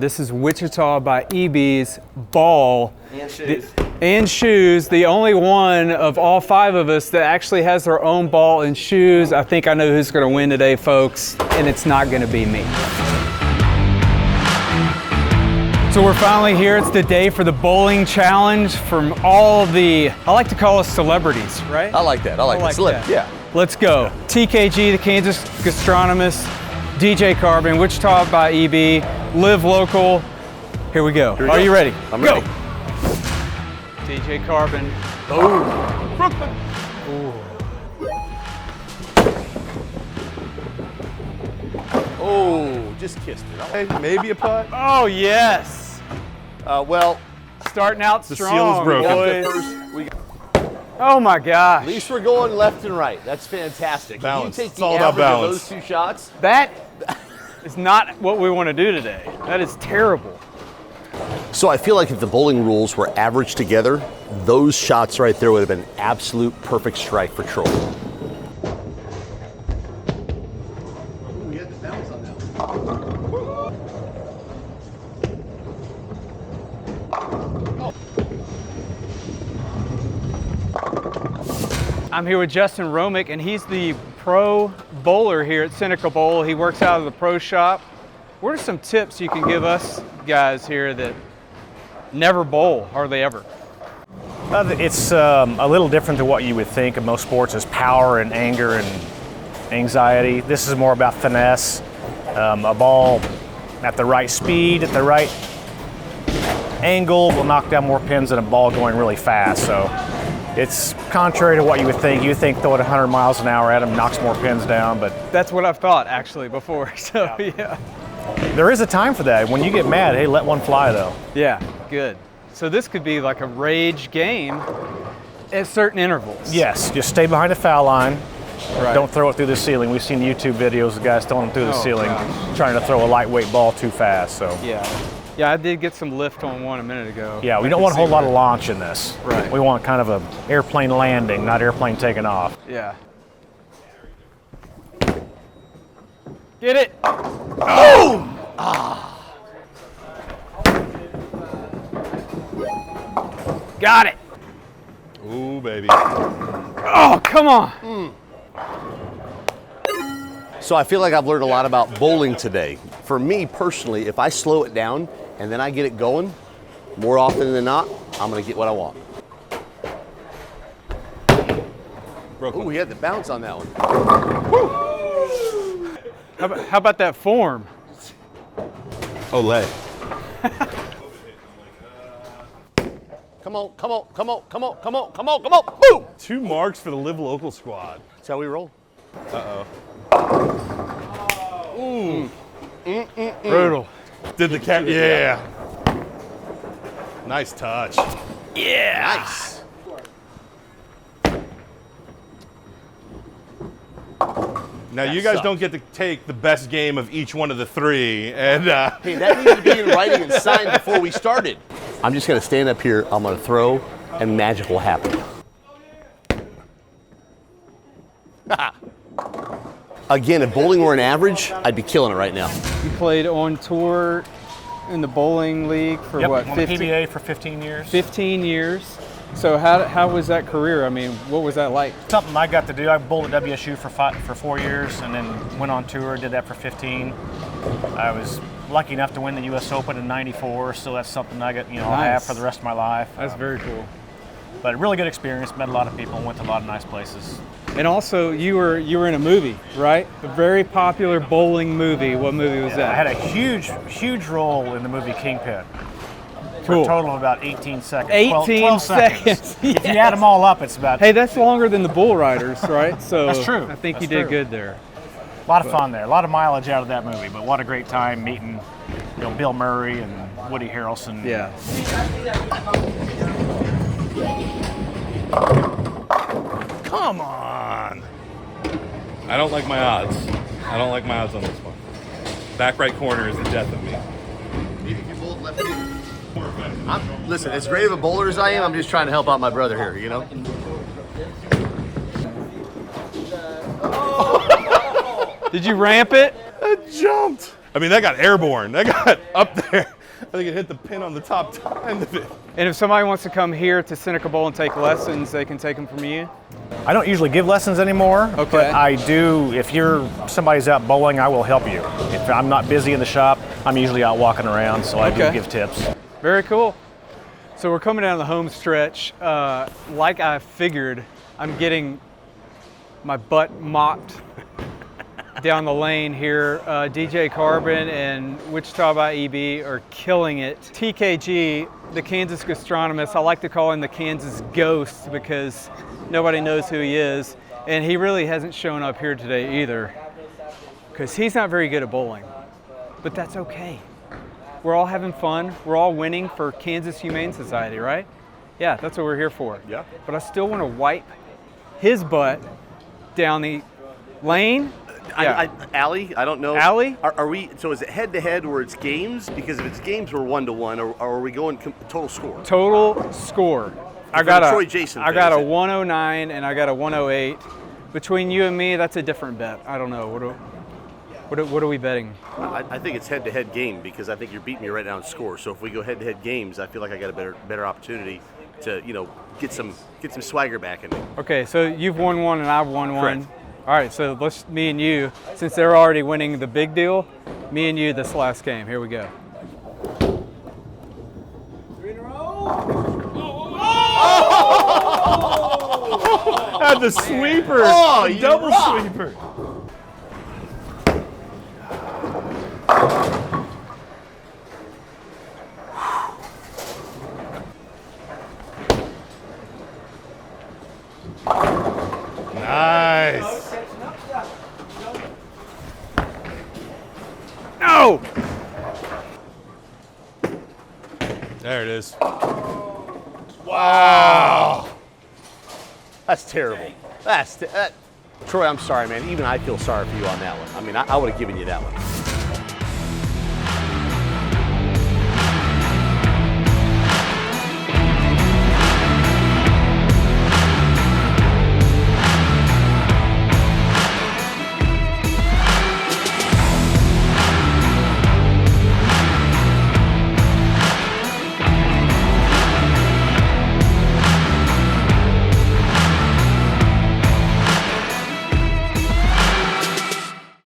This is Wichita by EB's ball. And shoes. And shoes. The only one of all five of us that actually has their own ball and shoes. I think I know who's going to win today, folks, and it's not going to be me. So we're finally here. It's the day for the bowling challenge from all the, I like to call us celebrities, right? I like that. I like that. Yeah. Let's go. TKG, the Kansas Gastronomist, DJ Carbon, Wichita by EB, Live Local. Here we go. Are you ready? I'm ready. DJ Carbon. Oh. Brooklyn. Oh, just kissed it. Hey, maybe a putt. Oh, yes. Well, starting out the strong, seal is broken. boys. Oh my gosh. At least we're going left and right. That's fantastic. Balance. If you take It's the all about average of balance. those two shots. That is not what we want to do today. That is terrible. So I feel like if the bowling rules were averaged together, those shots right there would have been absolute perfect strike for Troll. We had the bounce on that one. I'm here with Justin Romick, and he's the pro bowler here at Seneca Bowl. He works out of the pro shop. What are some tips you can give us guys here that never bowl, hardly ever? It's a little different than what you would think of most sports as power and anger and anxiety. This is more about finesse, a ball at the right speed, at the right angle will knock down more pins than a ball going really fast. So it's contrary to what you would think. You think throw it 100 miles an hour at them knocks more pins down, but That's what I've thought actually before, so yeah. there is a time for that. When you get mad, hey, let one fly though. Yeah, good. So this could be like a rage game at certain intervals. Yes, just stay behind the foul line. Right. Don't throw it through the ceiling. We've seen YouTube videos of guys throwing them through the Oh, ceiling, gosh. trying to throw a lightweight ball too fast. So Yeah, I did get some lift on one a minute ago. yeah, we I don't can want a whole see lot of where- launch in this. Right. We want kind of a airplane landing, not airplane taking off. Yeah. Get it. Oh! Got it. Ooh, baby. Oh, come on. So I feel like I've learned a lot about bowling today. For me personally, if I slow it down and then I get it going, more often than not, I'm going to get what I want. Brooklyn. Ooh, he had the bounce on that one. How about that form? Olay. Come on, come on, come on, come on, come on, come on, come on, boom! 2 marks for the Live Local squad. That's how we roll. Ooh. Brutal. Did the cat? Yeah. Nice touch. Yeah. Nice. Now That you guys sucked. don't get to take the best game of each one of the 3, and Hey, that needed to be in writing and signed before we started. I'm just going to stand up here, I'm going to throw, and magic will happen. Again, if bowling were an average, I'd be killing it right now. You played on tour in the bowling league for Yep, what, won the 15, PBA for 15 years. 15 years? So how was that career? I mean, what was that like? Something I got to do. I bowled at WSU for 4 years and then went on tour, did that for 15. I was lucky enough to win the US Open in '94, so that's something I got, I'll have Nice. for the rest of my life. That's very cool. But a really good experience, met a lot of people, went to a lot of nice places. And also, you were in a movie, right? A very popular bowling movie. What movie was I that? had a huge role in the movie Kingpin. For Cool. a total of about 18 seconds. 18 seconds. If you add them all up, it's about Hey, that's longer than the Bull Riders, right? So That's true. I think That's you did true. good there. a lot of fun there. A lot of mileage out of that movie, but what a great time meeting Bill Murray and Woody Harrelson. Yeah. come on. I don't like my odds. I don't like my odds on this one. Back right corner is the death of me. Listen, as great of a bowler as I am, I'm just trying to help out my brother here, Did you ramp it? I jumped. I mean, that got airborne. That got up there. I think it hit the pin on the top end of it. And if somebody wants to come here to Seneca Bowl and take lessons, they can take them from you? I don't usually give lessons anymore, Okay. but I do. If somebody's out bowling, I will help you. If I'm not busy in the shop, I'm usually out walking around, so I do Okay. give tips. Very cool. So we're coming down the home stretch. Like I figured, I'm getting my butt mocked down the lane here. DJ Carbon and Wichita by EB are killing it. TKG, the Kansas Gastronomist, I like to call him the Kansas Ghost because nobody knows who he is. And he really hasn't shown up here today either because he's not very good at bowling. But that's okay. We're all having fun. We're all winning for Kansas Humane Society, right? Yeah, that's what we're here for. Yeah. But I still want to wipe his butt down the lane. Yeah. Allie, I don't know. Allie? Are we, so is it head-to-head where it's games? Because if it's games, we're 1-1, or are we going total score? Total score. I For got the a Troy Jason I got a fans, 109 and I got a 108. Between you and me, that's a different bet. I don't know. What are we betting? I think it's head-to-head game because I think you're beating me right now in score. So if we go head-to-head games, I feel like I got a better opportunity to, get some swagger back in me. Okay, so you've won one and I've won one. Correct. All right, so let's me and you, since they're already winning the big deal, me and you this last game. Here we go. 3 in a row. Had the sweeper. Oh, the you double rock. sweeper. Nice. No! There it is. Wow. That's terrible. Troy, I'm sorry, man. Even I feel sorry for you on that one. I mean, I would have given you that one.